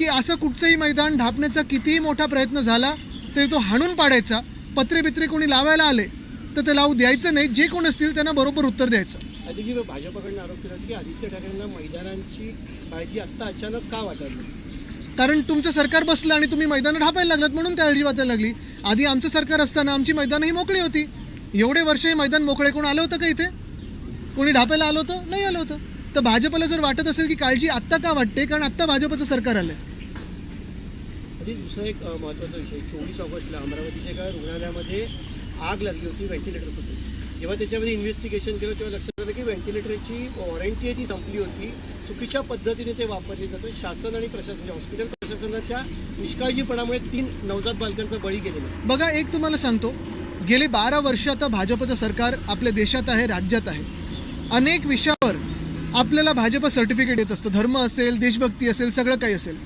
की असं कुठचंही मैदान ढापण्याचा कितीही मोठा प्रयत्न झाला तरी तो हाणून पाडायचा. पत्रे बित्रे कोणी लावायला आले तर ते लावू द्यायचं नाही. जे कोण असतील त्यांना बरोबर उत्तर द्यायचं. आधी भाजपकडून आरोप केला की आदित्य ठाकरेंना मैदानांची काळजी आत्ता अचानक का वाटायली? कारण तुमचं सरकार बसलं आणि तुम्ही मैदानं ढापायला लागलात म्हणून काळजी वाटायला लागली. आधी आमचं सरकार असताना आमची मैदानही मोकळी होती. एवढे वर्ष हे मैदान मोकळे कोण आलं होतं का इथे? कोणी ढापायला आलं होतं? नाही आलं होतं. तर भाजपला जर वाटत असेल की काळजी आत्ता का वाटते, कारण आत्ता भाजपचं सरकार आलंय. दुसरा एक महत्त्वाचा विषय, 24 ऑगस्टला अमरावतीच्या एका रुग्णालयामध्ये आग लागली होती व्हेंटिलेटरमध्ये. जेव्हा त्याच्यामध्ये इन्व्हेस्टिगेशन केलं तेव्हा लक्षात आलं की व्हेंटिलेटरची वॉरंटी आहे ती संपली होती. चुकीच्या पद्धतीने ते वापरले जातं. शासन आणि प्रशासन, हॉस्पिटल प्रशासनाच्या निष्काळजीपणामुळे 3 नवजात बालकांचा बळी गेलेला. बघा, एक तुम्हाला सांगतो, गेली 12 वर्ष आता भाजपचं सरकार आपल्या देशात आहे, राज्यात आहे. अनेक विषयावर आपल्याला भाजप सर्टिफिकेट येत असतं. धर्म असेल, देशभक्ती असेल, सगळं काही असेल.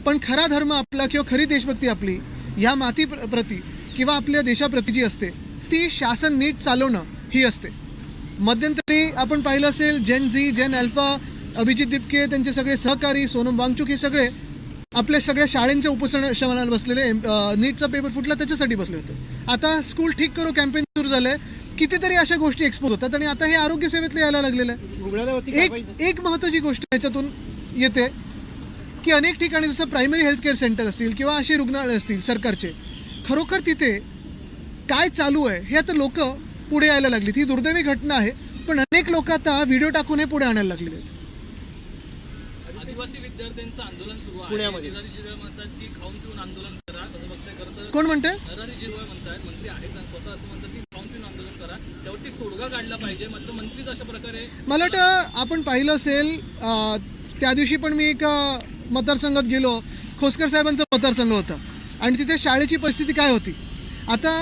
पण खरा धर्म आपला किंवा खरी देशभक्ती आपली ह्या मातीप्रती किंवा आपल्या देशाप्रती जी असते ती शासन नीट चालवणं ही असते. मध्यंतरी आपण पाहिलं असेल, जेन झी, जेन अल्फा, अभिजित दिपके, त्यांचे सगळे सहकारी, सोनम वांगचुक, हे सगळे आपल्या सगळ्या शाळेंच्या उपोषणाला बसलेले. नीटचा पेपर फुटला त्याच्यासाठी बसले होते. आता स्कूल ठीक करू कॅम्पेन सुरू झालंय. कितीतरी अशा गोष्टी एक्सपोज होतात आणि आता हे आरोग्य सेवेतले यायला लागलेलं आहे. एक महत्त्वाची गोष्ट याच्यातून येते की अनेक ठिकाणी जसं प्रायमरी हेल्थ केअर सेंटर असतील किंवा असे रुग्णालय असतील सरकारचे, खरोखर तिथे काय चालू आहे हे आता लोक पुढे यायला लागली. ही दुर्दैवी घटना आहे, पण अनेक लोक आता व्हिडिओ टाकून हे पुढे आणायला लागलेले आहेत. आदिवासी विद्यार्थ्यांचं आंदोलन सुरू आहे पुण्यामध्ये. म्हणतात की खाऊन पिऊन आंदोलन करा. तसं बघताय खरं तर कोण म्हणतंय? नरहरी झिरवळ म्हणतात, मंत्री आहेत आणि स्वतः असं म्हणतात की खाऊन पिऊन आंदोलन करा, त्यावरती तोडगा काढला पाहिजे. मात्र मंत्रीच अशा प्रकारे, मला वाटतं आपण पाहिलं असेल, त्या दिवशी पण मी एक मतदारसंघात गेलो. खोसकर साहेबांचा मतदारसंघ होता आणि तिथे शाळेची परिस्थिती काय होती. आता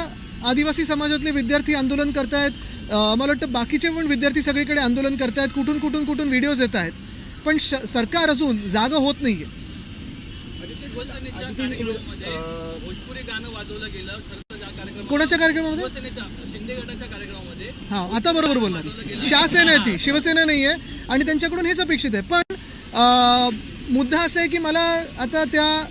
आदिवासी समाजातले विद्यार्थी आंदोलन करतायत. मला वाटतं बाकीचे पण विद्यार्थी सगळीकडे आंदोलन करतायत. कुठून कुठून कुठून व्हिडिओज येत आहेत, पण सरकार अजून जागा होत नाहीये. भोजपुरी गाणं वाजवलं गेलं खरं तर कार्यक्रम. कोणाच्या कार्यक्रमामध्ये? शिंदे गटाच्या कार्यक्रमामध्ये. हां, आता बरोबर बोलला. शिवसेना आहे ती, शिवसेना नाही आहे आणि त्यांच्याकडून हेच अपेक्षित आहे. पण मुद्दा असा आहे की मला आता त्या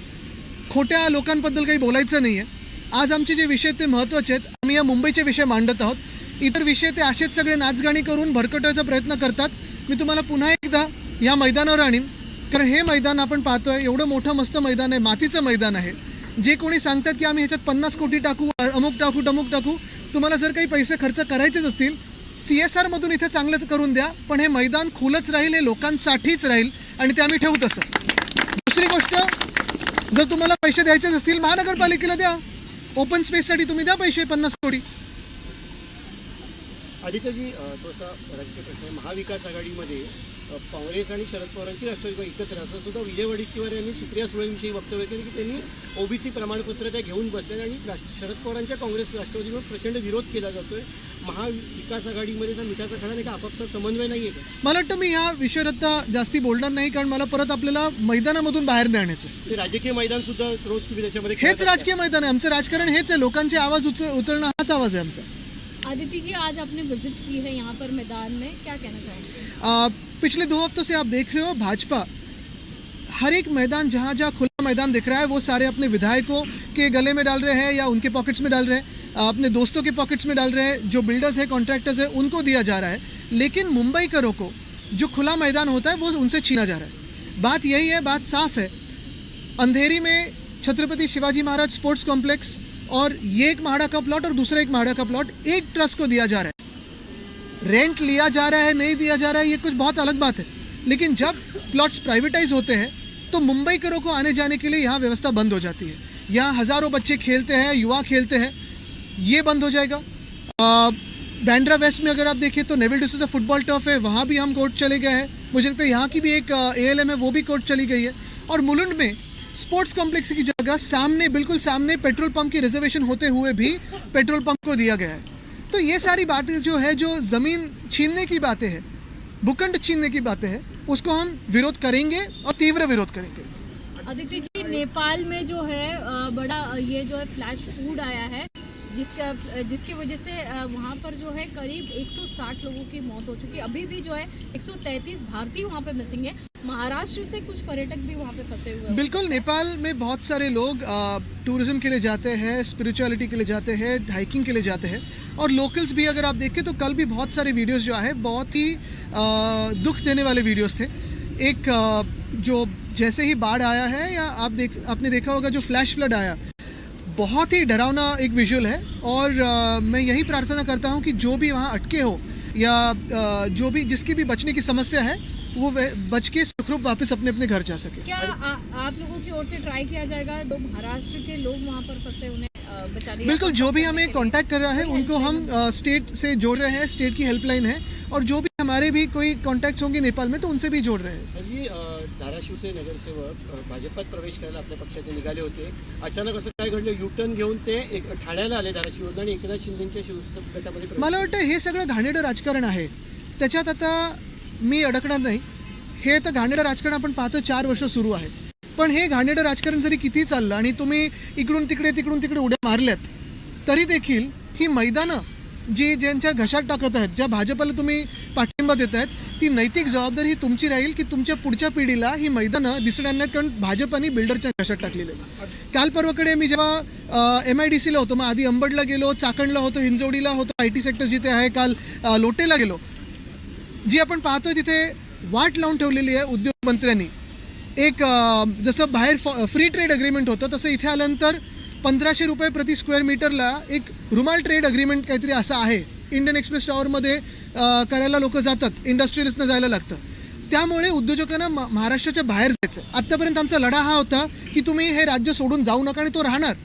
खोट्या लोकांबद्दल काही बोलायचं नाही आहे. आज आमचे जे विषय ते महत्त्वाचे आहेत. आम्ही या मुंबईचे विषय मांडत आहोत. इतर विषय ते असेच सगळे नाचगाणी करून भरकटवायचा प्रयत्न करतात. मी तुम्हाला पुन्हा एकदा या मैदानावर आणीन, कारण हे मैदान आपण पाहतोय, एवढं मोठं मस्त मैदान आहे, मातीचं मैदान आहे. जे कोणी सांगतात की आम्ही ह्याच्यात 50 कोटी टाकू, अमुक टाकू, टमुक टाकू, तुम्हाला जर काही पैसे खर्च करायचेच असतील CSR मधून इथे चांगलंच करून द्या. पण हे मैदान खुलंच राहील, हे लोकांसाठीच राहील आणि ते आम्ही ठेवू तसं. दुसरी गोष्ट, जर तुम्हाला पैसे द्यायचेच असतील महानगरपालिकेला द्या. ओपन स्पेससाठी तुम्ही द्या पैसे 50 कोटी. आदित्यजी, थोडासा राजकीय प्रश्न आहे. महाविकास आघाडीमध्ये काँग्रेस आणि शरद पवारांची राष्ट्रवादी एकत्र असं सुद्धा विजय वडेट्टीवार यांनी सुप्रिया सुळेंविषयी वक्तव्य केले की त्यांनी OBC प्रमाणपत्र त्या घेऊन बसले आणि शरद पवारांच्या काँग्रेस राष्ट्रवादीवर प्रचंड विरोध केला जातोय. महाविकास आघाडीमध्ये मिठाचा खडा नाही का, आपापसा समन्वय नाही आहे का? मला वाटतं मी या विषयावर आता जास्ती बोलणार नाही, कारण मला परत आपल्याला मैदानामधून बाहेर नेण्याचं. ते राजकीय मैदान सुद्धा रोज तुम्ही त्याच्यामध्ये हेच राजकीय मैदान आहे. आमचं राजकारण हेच आहे. लोकांचे आवाज उचलणं हाच आवाज आहे आमचा. आदित्य जी, आज आपने विजिट की है यहाँ पर मैदान में, क्या कहना चाहेंगे? पिछले 2 हफ्तों से आप देख रहे हो, भाजपा हर एक मैदान, जहाँ जहाँ खुला मैदान दिख रहा है, वो सारे अपने विधायकों के गले में डाल रहे हैं या उनके पॉकेट्स में डाल रहे हैं, अपने दोस्तों के पॉकेट्स में डाल रहे हैं. जो बिल्डर्स हैं, कॉन्ट्रैक्टर्स हैं, उनको दिया जा रहा है. लेकिन मुंबईकरों को जो खुला मैदान होता है वो उनसे छीना जा रहा है. बात यही है, बात साफ है. अंधेरी में छत्रपति शिवाजी महाराज स्पोर्ट्स कॉम्प्लेक्स और ये एक महाड़ा का प्लॉट और दूसरा एक महाड़ा का प्लॉट एक ट्रस्ट को दिया जा रहा है. रेंट लिया जा रहा है, नहीं दिया जा रहा है, ये कुछ बहुत अलग बात है. लेकिन जब प्लॉट्स प्राइवेटाइज होते हैं तो मुंबईकरों को आने जाने के लिए यहाँ व्यवस्था बंद हो जाती है. यहाँ हज़ारों बच्चे खेलते हैं, युवा खेलते हैं, ये बंद हो जाएगा. बैंड्रा वेस्ट में अगर आप देखिए तो नेवल डिसूजा फुटबॉल टर्फ है, वहाँ भी हम कोर्ट चले गए हैं. मुझे लगता है यहाँ की भी एक ALM है, वो भी कोर्ट चली गई है. और मुलुंड में स्पोर्ट्स कॉम्प्लेक्स की जगह सामने, बिल्कुल सामने पेट्रोल पंप की रिजर्वेशन होते हुए भी पेट्रोल पंप को दिया गया है. तो ये सारी बातें जो है, जो ज़मीन छीनने की बातें हैं, भूखंड छीनने की बातें हैं, उसको हम विरोध करेंगे और तीव्र विरोध करेंगे. आदित्य जी, नेपाल में जो है बड़ा ये जो है फ्लैश फूड आया है, जिसकी वजह से वहाँ पर जो है करीब 160 लोगों की मौत हो चुकी है. अभी भी जो है 133 भारतीय वहाँ पे मिसिंग है. महाराष्ट्र से कुछ पर्यटक भी वहाँ पे फंसे हुए हैं। बिल्कुल, नेपाल में बहुत सारे लोग टूरिज्म के लिए जाते हैं, स्पिरिचुअलिटी के लिए जाते हैं, हाइकिंग के लिए जाते हैं, और लोकल्स भी अगर आप देखें तो कल भी बहुत सारे वीडियोस जो है बहुत ही दुख देने वाले वीडियोस थे। एक जो जैसे ही बाढ़ आया है, या आपने देखा होगा जो फ्लैश फ्लड आया, बहुत ही डरावना एक विजुअल है। और मैं यही प्रार्थना करता हूँ कि जो भी वहाँ अटके हो या जो भी जिसकी भी बचने की समस्या है वो बच के सुखरूप वापस अपने अपने घर जा सके। क्या आप लोगों की ओर से ट्राई किया जाएगा दो महाराष्ट्र के लोग वहाँ पर फंसे उन्हें बचाने? बिल्कुल, जो भी हमें कांटेक्ट कर रहा है उनको हम स्टेट से जोड़ रहे हैं, स्टेट की हेल्पलाइन है, और जो भी हमारे भी कोई कॉन्टॅक्ट्स होंगे नेपाल में तो उनसे भी जोड़ रहे हैं। जी, धाराशिवचे नगरसेवक भाजपात प्रवेश करायला आपल्या पक्षाचे निघाले होते. अचानक असं काय घडलं, युटर्न घेऊन ते एक ठाण्याला आले धाराशिवरून आणि एकनाथ शिंदेच्या शिवगटामध्ये प्रवेश. मला वाटतं हे सगळं घाणेरडं राजकारण आहे, त्याच्यात आता मी अडकणार नाही. हे तर घाणेरडं राजकारण आपण पाहतो 4 वर्ष सुरू आहे, पण हे घाणेरडं राजकारण जरी किती चाललं आणि तुम्ही इकडून तिकडे उड्या मारल्यात तरी देखील ही मैदानं जी ज्यांच्या घशात टाकत आहेत, ज्या भाजपला तुम्ही पाठिंबा देत आहेत, ती नैतिक जबाबदारी ही तुमची राहील की तुमच्या पुढच्या पिढीला ही मैदानं दिसणार नाहीत, कारण भाजपाने बिल्डरच्या घशात टाकलेले. काल परवाकडे मी जेव्हा MIDCला होतो, मग आधी अंबडला गेलो, चाकणला होतो, हिंजवडीला होतो, IT सेक्टर जिथे आहे, काल लोटेला गेलो. जी आपण पाहतो तिथे वाट लावून ठेवलेली आहे उद्योग मंत्र्यांनी. एक जसं बाहेर फ्री ट्रेड अग्रीमेंट होतं तसं इथे आल्यानंतर 1500 रुपये प्रति स्क्वेअर मीटरला एक रुमाल ट्रेड अग्रीमेंट काहीतरी असं आहे. इंडियन एक्सप्रेस टॉवरमध्ये करायला लोक जातात, इंडस्ट्रियलिस्टनं जायला लागतं. त्यामुळे उद्योजकांना महाराष्ट्राच्या बाहेर जायचं. आत्तापर्यंत आमचा लढा हा होता की तुम्ही हे राज्य सोडून जाऊ नका, आणि तो राहणार.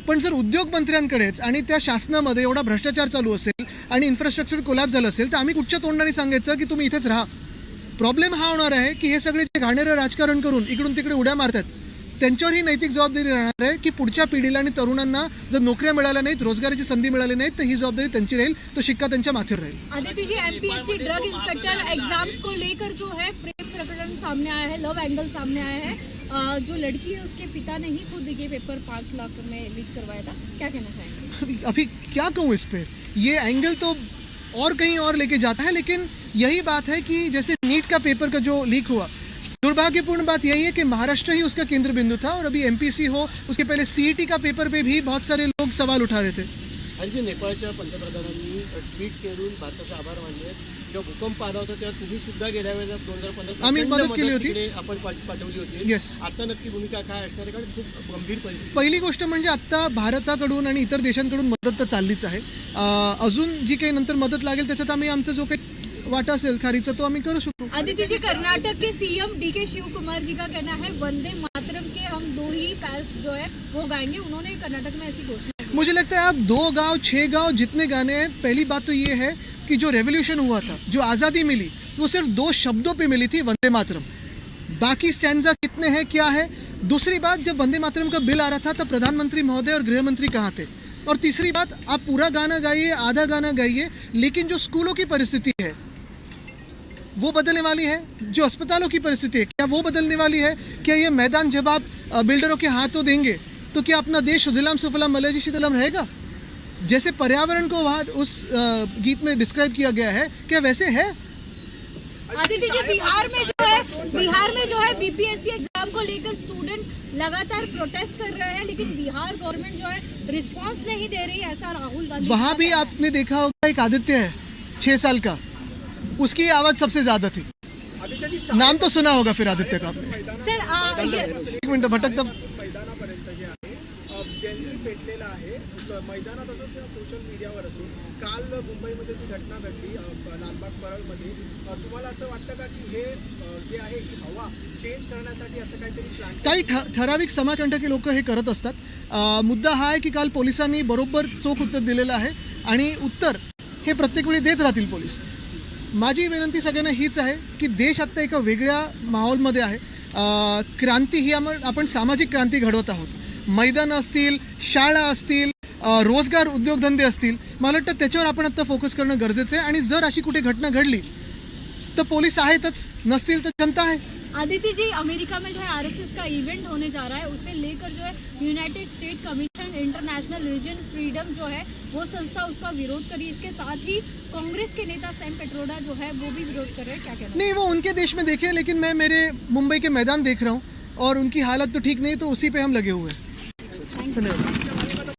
पण जर उद्योग मंत्र्यांकडेच आणि त्या शासनामध्ये एवढा भ्रष्टाचार चालू असेल आणि इन्फ्रास्ट्रक्चर कोलॅप्स झालं असेल तर आम्ही कुठच्या तोंडाने सांगायचं की तुम्ही इथेच राहा. प्रॉब्लेम हा होणार आहे की हे सगळे जे घाणेरं राजकारण करून इकडून तिकडे उड्या मारतात त्यांच्यावर ही नैतिक जबाबदारी राहणार आहे की पुढच्या पिढीला आणि तरुणांना जर नोकऱ्या मिळाल्या नाहीत, रोजगाराची संधी मिळाली नाहीत तर ही जबाबदारी त्यांची राहील, तो शिक्का त्यांच्या माथेवर राहील. Aditya ji, MPSC drug inspector exams को लेकर जो है प्रेम प्रकरण सामने आया है, लव एंगल सामने आया है. जो लड़की है उसके पिता ने ही खुद ये पेपर 5 लाख में लीक करवाया था, क्या कहना चाहेंगे? अभी क्या कहूँ इस पे, ये एंगल तो और कहीं और लेके जाता है. लेकिन यही बात है कि जैसे नीट का पेपर का जो लीक हुआ, दुर्भाग्यपूर्ण बात यही है कि महाराष्ट्र ही उसका केंद्र बिंदु था, और अभी MPSC हो, उसके पहले CET का पेपर पे भी बहुत सारे लोग सवाल उठा रहे थे. आणि जे नेपाळच्या पंतप्रधानांनी ट्विट करून भारताचे आभार मानले. जेव्हा भूकंप आला होता तेव्हा तुम्ही सुद्धा गेल्या वेळेला 2015 आम्ही मदत केली होती, आपण पाठवली होती. येस. आता नक्की भूमिका काय असणार आहे, कारण खूप गंभीर परिस्थिती. पहिली गोष्ट म्हणजे आत्ता भारताकडून आणि इतर देशांकडून मदत तर चाललीच आहे. अजून जी काही नंतर मदत लागेल त्याच्यात आम्ही आमचा जो काही वाटा असेल खारीचा तो आम्ही करू शकतो. आदित्य जी, कर्नाटक के CM DK शिव कुमार जी का कहना है वंदे मातरम के हम 2 ही पैर्स जो है वो गाएंगे. उन्होंने कर्नाटक में ऐसी घोषणा की. मुझे लगता है आप 2 गांव 6 गांव जितने गाने हैं, पहली बात तो ये है कि जो रेवोल्यूशन हुआ था, जो आज़ादी मिली, वो सिर्फ 2 शब्दों पे मिली थी, वंदे मातरम. बाकी स्टैंजा कितने हैं क्या है. दूसरी बात, जब वंदे मातरम का बिल आ रहा था तब प्रधानमंत्री महोदय और गृह मंत्री कहाँ थे. और तीसरी बात, आप पूरा गाना गाइए, आधा गाना गाइए, लेकिन जो स्कूलों की परिस्थिति है वो बदलने वाली है, जो अस्पतालों की परिस्थिति है क्या वो बदलने वाली है. क्या ये मैदान जब आप बिल्डरों के हाथों देंगे तो क्या अपना देश सुजलाम सुफलाम मलयजी शीतलम रहेगा. जैसे पर्यावरण को वहाँ उस गीत में डिस्क्राइब किया गया है, क्या वैसे है. आदित्य जी, बिहार में जो है BPSC एग्जाम को लेकर स्टूडेंट लगातार प्रोटेस्ट कर रहे हैं, लेकिन बिहार गवर्नमेंट जो है रिस्पांस नहीं दे रही है, ऐसा राहुल गांधी. वहाँ भी आपने देखा होगा एक आदित्य है 6 साल का, उसकी आवाज सबसे ज्यादा थी. नाम तो सुना होगा फिर आदित्य का आपने. सर, एक मिनिट भटकता. मैदानापर्यंत जे आहे जेन्ट्री पेटलेलं आहे मैदानात असं किंवा सोशल मीडियावर असून काल मुंबईमध्ये जी घटना घडली लालबाग परळमध्ये, तुम्हाला असं वाटतं का की हे जे आहे ही हवा चेंज करण्यासाठी असं काहीतरी प्लॅन. काही ठराविक समाजकंटकी लोक हे करत असतात. मुद्दा हा आहे की काल पोलिसांनी बरोबर चोख उत्तर दिलेलं आहे आणि उत्तर हे प्रत्येक वेळी देत राहतील पोलीस. माझी विनंती सगळ्यांना हीच आहे की देश आत्ता एका वेगळ्या माहोलमध्ये आहे. क्रांती ही आपण सामाजिक क्रांती घडवत आहोत. मैदानं असतील, शाळा असतील, रोजगार उद्योगधंदे असतील, मला वाटतं त्याच्यावर आपण आत्ता फोकस करणं गरजेचं आहे. आणि जर अशी कुठे घटना घडली तर पोलीस आहेतच, नसतील तर जनता आहे. आदित्य जी, अमेरिका में जो है आरएसएस का इवेंट होने जा रहा है, उसे लेकर जो है United state commission international religion freedom जो है वो संस्था उसका विरोध करी। इसके साथ ही कांग्रेस के नेता सैम पेट्रोडा जो है वो भी विरोध कर रहे हैं, क्या कहना है? नहीं, वो उनके देश में देखे, लेकिन मैं मेरे मुंबई के मैदान देख रहा हूँ और उनकी हालत तो ठीक नहीं, तो उसी पे हम लगे हुए हैं। धन्यवाद।